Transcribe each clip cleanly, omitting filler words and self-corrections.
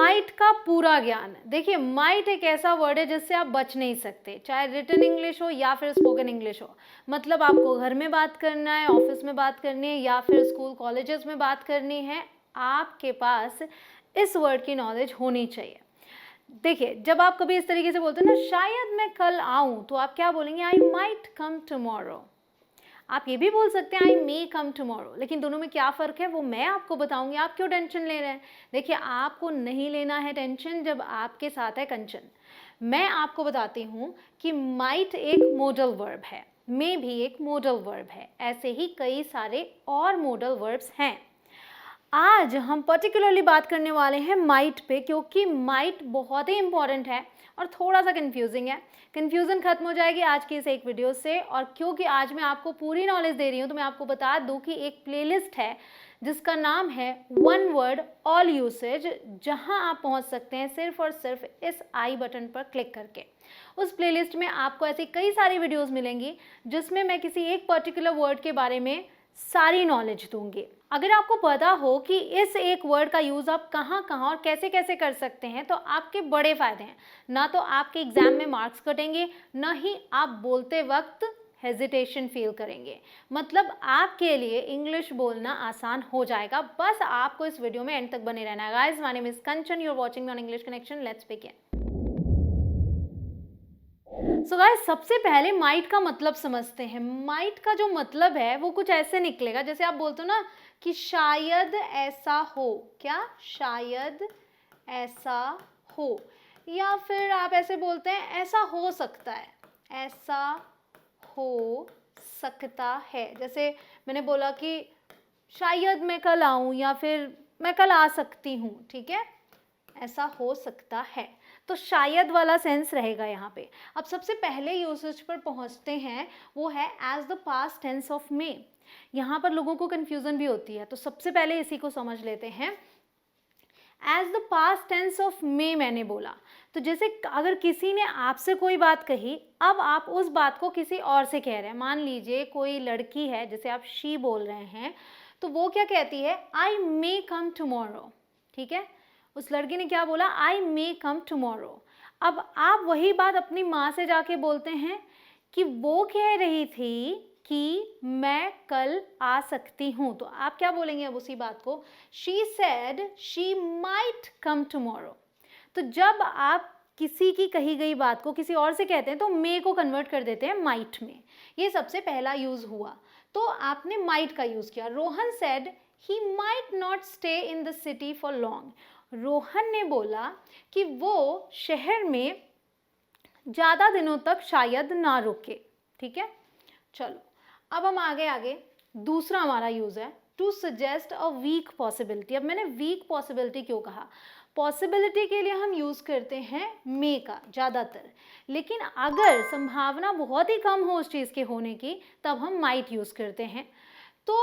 Might का पूरा ज्ञान। देखिए, माइट एक ऐसा वर्ड है जिससे आप बच नहीं सकते, चाहे रिटन इंग्लिश हो या फिर स्पोकन इंग्लिश हो। मतलब आपको घर में बात करना है, ऑफिस में बात करनी है या फिर स्कूल कॉलेजेस में बात करनी है, आपके पास इस वर्ड की नॉलेज होनी चाहिए। देखिए, जब आप कभी इस तरीके से बोलते हैं ना, शायद मैं कल आऊँ, तो आप क्या बोलेंगे? आई माइट कम टुमारो। आप ये भी बोल सकते हैं आई मे कम टुमारो, लेकिन दोनों में क्या फ़र्क है वो मैं आपको बताऊंगी। आप क्यों टेंशन ले रहे हैं? देखिए, आपको नहीं लेना है टेंशन जब आपके साथ है कंचन। मैं आपको बताती हूँ कि माइट एक मोडल वर्ब है, मे भी एक मोडल वर्ब है, ऐसे ही कई सारे और मोडल वर्ब्स हैं। आज हम पर्टिकुलरली बात करने वाले हैं माइट पे, क्योंकि माइट बहुत ही इंपॉर्टेंट है और थोड़ा सा कंफ्यूजिंग है। कंफ्यूजन खत्म हो जाएगी आज की इस एक वीडियो से। और क्योंकि आज मैं आपको पूरी नॉलेज दे रही हूँ, तो मैं आपको बता दूँ कि एक प्लेलिस्ट है जिसका नाम है वन वर्ड ऑल यूसेज, जहाँ आप पहुँच सकते हैं सिर्फ और सिर्फ इस आई बटन पर क्लिक करके। उस प्लेलिस्ट में आपको ऐसी कई सारी वीडियोस मिलेंगी जिसमें मैं किसी एक पर्टिकुलर वर्ड के बारे में सारी नॉलेज दूंगी। अगर आपको पता हो कि इस एक वर्ड का यूज़ आप कहाँ कहाँ और कैसे कैसे कर सकते हैं, तो आपके बड़े फ़ायदे हैं। ना तो आपके एग्ज़ाम में मार्क्स कटेंगे, ना ही आप बोलते वक्त हेजिटेशन फील करेंगे। मतलब आपके लिए इंग्लिश बोलना आसान हो जाएगा। बस आपको इस वीडियो में एंड तक बने रहना है। Guys, my name is Kanchan, you are watching me on English connection. Let's begin. So guys, सबसे पहले माइट का मतलब समझते हैं। माइट का जो मतलब है वो कुछ ऐसे निकलेगा, जैसे आप बोलते हो ना कि शायद ऐसा हो। क्या? शायद ऐसा हो। या फिर आप ऐसे बोलते हैं ऐसा हो सकता है, ऐसा हो सकता है। जैसे मैंने बोला कि शायद मैं कल आऊँ, या फिर मैं कल आ सकती हूँ, ठीक है, ऐसा हो सकता है। तो शायद वाला सेंस रहेगा यहाँ पे। अब सबसे पहले यूसेज पर पहुँचते हैं, वो है as the past tense of may. यहाँ पर लोगों को कन्फ्यूज़न भी होती है, तो सबसे पहले इसी को समझ लेते हैं। As the past tense of may मैंने बोला, तो जैसे अगर किसी ने आपसे कोई बात कही, अब आप उस बात को किसी और से कह रहे हैं। मान लीजिए कोई लड़की है, जैसे आप शी बोल रहे हैं, तो वो क्या कहती है? आई मे कम टुमारो, ठीक है। उस लड़की ने क्या बोला? आई मे कम टुमारो। अब आप वही बात अपनी माँ से जाके बोलते हैं कि वो कह रही थी कि मैं कल आ सकती हूँ, तो आप क्या बोलेंगे अब उसी बात को? She said she might come tomorrow. तो जब आप किसी की कही गई बात को किसी और से कहते हैं, तो मे को कन्वर्ट कर देते हैं माइट में। ये सबसे पहला यूज हुआ, तो आपने माइट का यूज किया। Rohan said he might not stay in the city for long. Rohan ने बोला कि वो शहर में ज़्यादा दिनों तक शायद ना रुके, ठीक है। चलो, अब हम आगे दूसरा हमारा यूज़ है to suggest a weak possibility. अब मैंने वीक पॉसिबिलिटी क्यों कहा? पॉसिबिलिटी के लिए हम यूज़ करते हैं मे का ज़्यादातर, लेकिन अगर संभावना बहुत ही कम हो उस चीज़ के होने की, तब हम माइट यूज़ करते हैं। तो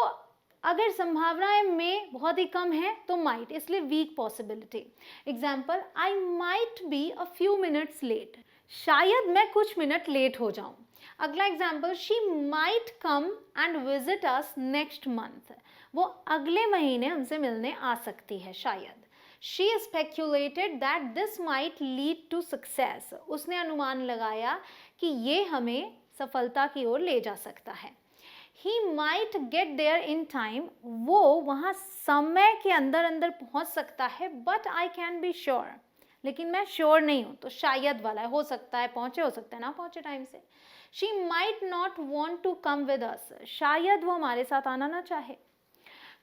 अगर संभावनाएं में बहुत ही कम है तो माइट, इसलिए weak possibility. Example, I might be a few minutes late. शायद मैं कुछ मिनट लेट हो जाऊं। अगला example, she might come and visit us next month. वो अगले महीने हमसे मिलने आ सकती है शायद। She speculated that this might lead to success. उसने अनुमान लगाया कि ये हमें सफलता की ओर ले जा सकता है। He might get there in time. वो वहाँ समय के अंदर अंदर पहुँच सकता है, but I can be sure. लेकिन मैं श्योर नहीं हूँ, तो शायद वाला है, हो सकता है पहुँचे, हो सकता है ना पहुँचे टाइम से। She might not want to come with us. शायद वो हमारे साथ आना ना चाहे।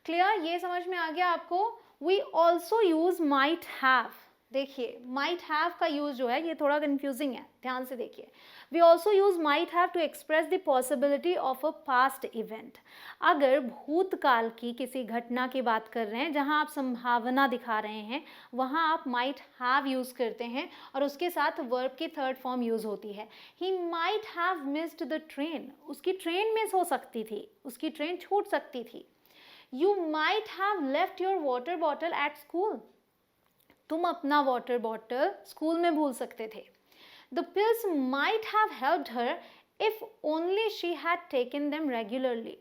क्लियर? ये समझ में आ गया आपको? We also use might have. देखिए, might have का यूज जो है ये थोड़ा कंफ्यूजिंग है, ध्यान से देखिए। We also use might have to express the possibility of a past event. अगर भूतकाल की किसी घटना की बात कर रहे हैं जहां आप संभावना दिखा रहे हैं, वहां आप might have यूज करते हैं और उसके साथ वर्ब की थर्ड फॉर्म यूज होती है। He might have missed the train. उसकी ट्रेन मिस हो सकती थी, उसकी ट्रेन छूट सकती थी। You might have left your water bottle at school. तुम अपना वाटर बॉटल स्कूल में भूल सकते थे। The pills might have helped her if only she had taken them regularly.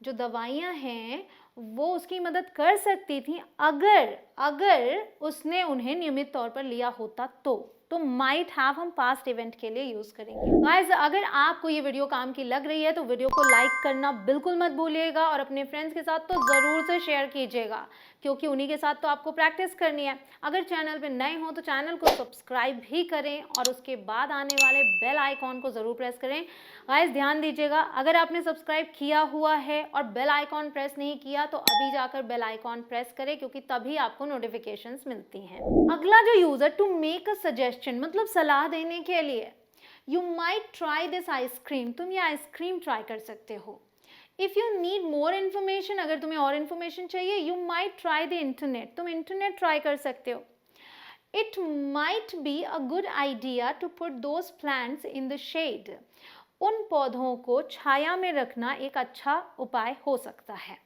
जो दवाइयाँ हैं वो उसकी मदद कर सकती थी अगर उसने उन्हें नियमित तौर पर लिया होता तो माइट हैव हम पास्ट इवेंट के लिए यूज करेंगे। गाइस, अगर आपको ये वीडियो काम की लग रही है तो वीडियो को लाइक करना बिल्कुल मत भूलिएगा और अपने फ्रेंड्स के साथ तो ज़रूर से शेयर कीजिएगा, क्योंकि उन्हीं के साथ तो आपको प्रैक्टिस करनी है। अगर चैनल पे नए हो तो चैनल को सब्सक्राइब भी करें और उसके बाद आने वाले बेल आइकॉन को ज़रूर प्रेस करें। गाइस, ध्यान दीजिएगा, अगर आपने सब्सक्राइब किया हुआ है और बेल आइकॉन प्रेस नहीं किया तो अभी जाकर बेल आइकॉन प्रेस करें, क्योंकि तभी आपको नोटिफिकेशंस मिलती हैं। अगला जो use to make a suggestion, मतलब सलाह देने के लिए, you might try this ice cream, तुम ये आइसक्रीम ट्राई कर सकते हो। If you need more information, अगर तुम्हें और इन्फॉर्मेशन चाहिए, you might try the internet, तुम इंटरनेट ट्राई कर सकते हो। It might be a good idea to put those plants in the shade, उन पौधों को छाया में रखना एक अच्छा उपाय हो सकता है।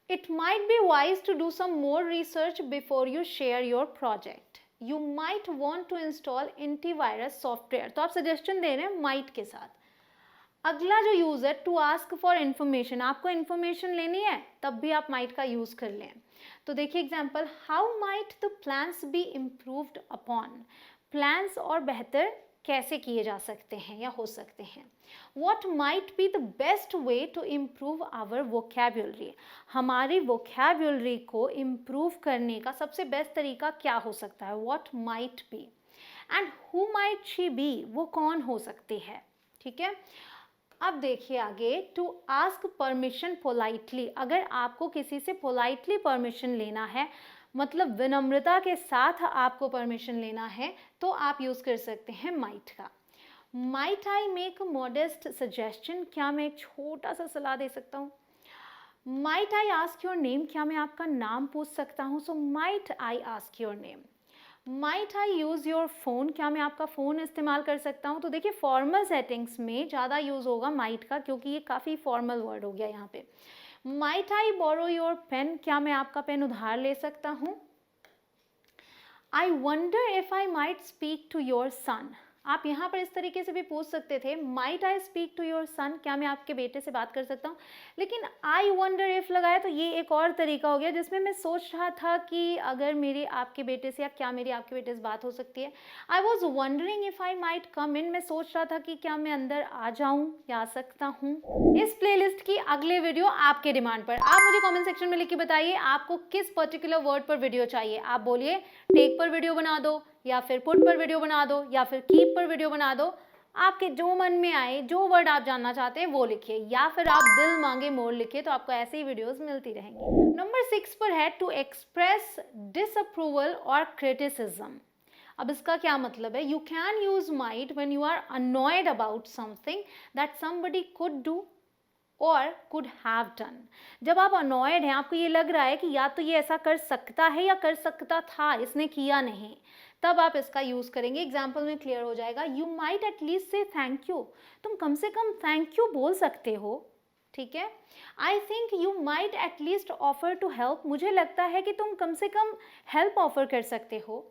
It might be wise to do some more research before you share your project, you might want to install antivirus software, तो आप सजेशन दे रहे हैं माइट के साथ। अगला जो यूज है टू आस्क फॉर इन्फॉर्मेशन, आपको इन्फॉर्मेशन लेनी है तब भी आप माइट का यूज कर लें। तो देखिए example, how might the plans be improved upon, plans और बेहतर कैसे किए जा सकते हैं या हो सकते हैं। What might be the best way to improve our vocabulary, हमारी vocabulary को improve करने का सबसे बेस्ट तरीका क्या हो सकता है। What might be and who might she be, वो कौन हो सकती है। ठीक है, अब देखिए आगे, टू आस्क परमिशन पोलाइटली, अगर आपको किसी से पोलाइटली परमिशन लेना है, मतलब विनम्रता के साथ आपको परमिशन लेना है, तो आप यूज़ कर सकते हैं माइट का। Might I make a modest suggestion, क्या मैं एक छोटा सा सलाह दे सकता हूँ। Might I ask your name, क्या मैं आपका नाम पूछ सकता हूँ। So might I ask your name. Might I use your phone, क्या मैं आपका फ़ोन इस्तेमाल कर सकता हूँ। तो देखिए फॉर्मल सेटिंग्स में ज़्यादा यूज़ होगा माइट का, क्योंकि ये काफ़ी फॉर्मल वर्ड हो गया यहाँ पे। Might I borrow your pen, क्या मैं आपका पेन उधार ले सकता हूँ। I wonder if I might speak to your son, आप यहाँ पर इस तरीके से भी पूछ सकते थे, might I speak to your son, क्या मैं आपके बेटे से बात कर सकता हूँ। लेकिन आई वंडर इफ़ लगाया तो ये एक और तरीका हो गया, जिसमें मैं सोच रहा था कि अगर मेरे आपके बेटे से, या क्या मेरी आपके बेटे से बात हो सकती है। I was wondering if I might come in, मैं सोच रहा था कि क्या मैं अंदर आ जाऊँ या आ सकता हूँ। इस प्लेलिस्ट की अगले वीडियो आपके डिमांड पर, आप मुझे कमेंट सेक्शन में लिख के बताइए आपको किस पर्टिकुलर वर्ड पर वीडियो चाहिए। आप बोलिए टेक पर वीडियो बना दो, या फिर पुट पर वीडियो बना दो, या फिर कीप पर वीडियो बना दो। आपके जो मन में आए, जो वर्ड आप जानना चाहते हैं वो लिखिए, या फिर आप दिल मांगे मोर लिखिए, तो आपको ऐसे ही वीडियोस मिलती रहेंगी। नंबर 6 पर है टू एक्सप्रेस डिसअप्रूवल और क्रिटिसिज्म। अब इसका क्या मतलब है। You can use might when you are annoyed about something that somebody could do or could have done. जब आप अनॉयड हैं, आपको ये लग रहा है कि या तो ये ऐसा कर सकता है या कर सकता था, इसने किया नहीं, तब आप इसका यूज़ करेंगे। एग्जाम्पल में क्लियर हो जाएगा। यू माइट एटलीस्ट से थैंक यू, तुम कम से कम थैंक यू बोल सकते हो। ठीक है। I think you might at least offer to help, मुझे लगता है कि तुम कम से कम हेल्प ऑफर कर सकते हो।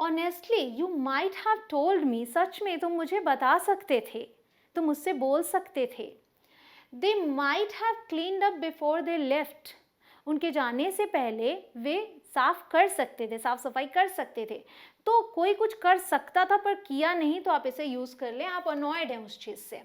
Honestly you might have told me, सच में तुम मुझे बता सकते थे, तुम मुझसे बोल सकते थे। They might have cleaned up before they left, उनके जाने से पहले वे साफ कर सकते थे, साफ सफाई कर सकते थे। तो कोई कुछ कर सकता था पर किया नहीं, तो आप इसे यूज़ कर लें, आप अनॉयड हैं उस चीज़ से।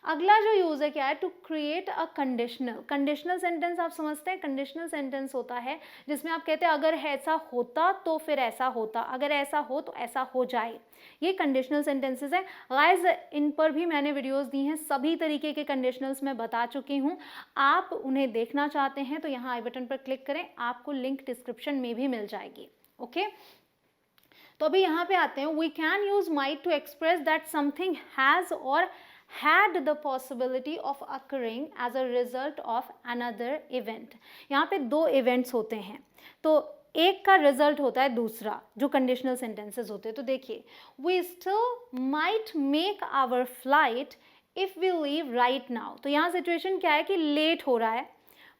अगला जो यूज़ है क्या है, to create a conditional. Conditional sentence आप समझते हैं, कंडीशनल सेंटेंस होता है जिसमें आप कहते हैं अगर ऐसा होता तो फिर ऐसा होता, अगर ऐसा हो तो ऐसा हो जाए, ये कंडीशनल सेंटेंसेस है। गाइस, इन पर भी मैंने वीडियोस दी हैं, सभी तरीके के कंडीशनल्स मैं बता चुकी हूँ। आप उन्हें देखना चाहते हैं तो यहाँ आई बटन पर क्लिक करें, आपको लिंक डिस्क्रिप्शन में भी मिल जाएगी। ओके, तो अभी यहाँ पे आते हैं। We can use might to express that something has और had the possibility of occurring as a result of another event। यहाँ पे दो इवेंट्स होते हैं, तो एक का रिजल्ट होता है दूसरा, जो कंडीशनल सेंटेंसेस होते हैं। तो देखिए, we still might make our flight if we leave right now। तो यहाँ सिचुएशन क्या है कि लेट हो रहा है,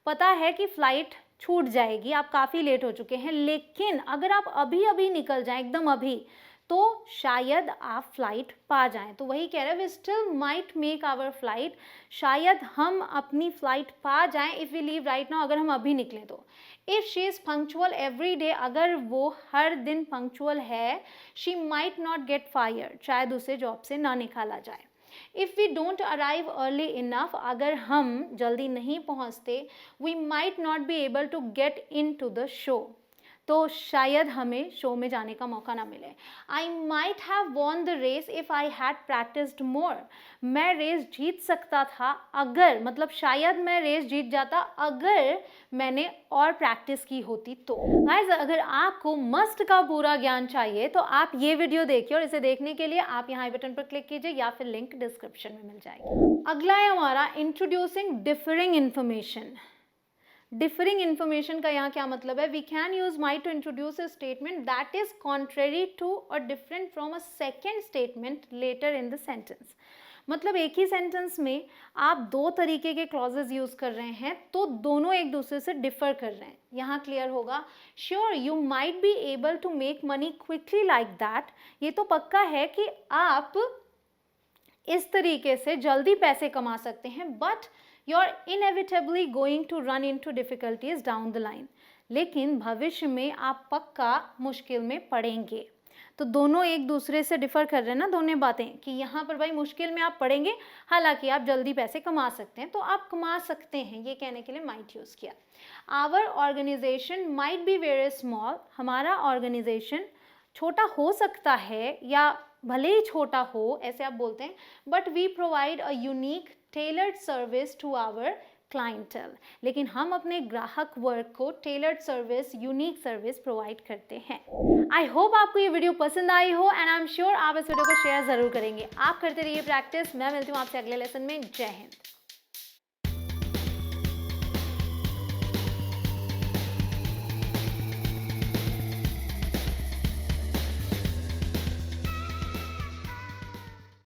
पता है कि फ्लाइट छूट जाएगी, आप काफ़ी लेट हो चुके हैं, लेकिन अगर आप अभी अभी निकल जाएं, एकदम अभी, तो शायद आप फ्लाइट पा जाएं। तो वही कह रहे हैं we still might make our flight, शायद हम अपनी फ्लाइट पा जाएं if we leave right now, अगर हम अभी निकलें तो। If she is punctual every day, अगर वो हर दिन पंक्चुअल है, she might not get fired, शायद उसे जॉब से ना निकाला जाए। If we don't arrive early enough, अगर हम जल्दी नहीं पहुंचते, we might not be able to get in to the show, तो शायद हमें शो में जाने का मौका ना मिले। I might have won the race if I had practised more, मैं रेस जीत सकता था अगर, मतलब शायद मैं रेस जीत जाता अगर मैंने और प्रैक्टिस की होती तो। गाइस, अगर आपको मस्ट का पूरा ज्ञान चाहिए तो आप ये वीडियो देखिए, और इसे देखने के लिए आप यहाँ बटन पर क्लिक कीजिए या फिर लिंक डिस्क्रिप्शन में मिल जाएगी। अगला है हमारा introducing differing information. Differing information का यहाँ क्या मतलब है? We can use might to introduce a statement that is contrary to और different from a second statement later in the sentence. मतलब एक ही सेंटेंस में आप दो तरीके के क्लॉजेज यूज कर रहे हैं तो दोनों एक दूसरे से डिफर कर रहे हैं। यहाँ क्लियर होगा, sure you might be able to make money quickly like that, ये तो पक्का है कि आप इस तरीके से जल्दी पैसे कमा सकते हैं, but you are inevitably going to run into difficulties down the line, लेकिन भविष्य में आप पक्का मुश्किल में पड़ेंगे। तो दोनों एक दूसरे से डिफर कर रहे हैं ना दोनों बातें, कि यहाँ पर भाई मुश्किल में आप पड़ेंगे, हालांकि आप जल्दी पैसे कमा सकते हैं, तो आप कमा सकते हैं, ये कहने के लिए माइट यूज़ किया। Our organization might be very small, हमारा ऑर्गेनाइजेशन छोटा हो सकता है या भले ही छोटा हो, ऐसे आप बोलते हैं, but we provide a unique tailored service to our clientele, लेकिन हम अपने ग्राहक वर्ग को tailored service, unique service provide करते हैं। आई होप आपको ये वीडियो पसंद आई हो एंड आई एम श्योर आप इस वीडियो को शेयर ज़रूर करेंगे। आप करते रहिए प्रैक्टिस। मैं मिलती हूँ आपसे अगले लेसन में। जय हिंद।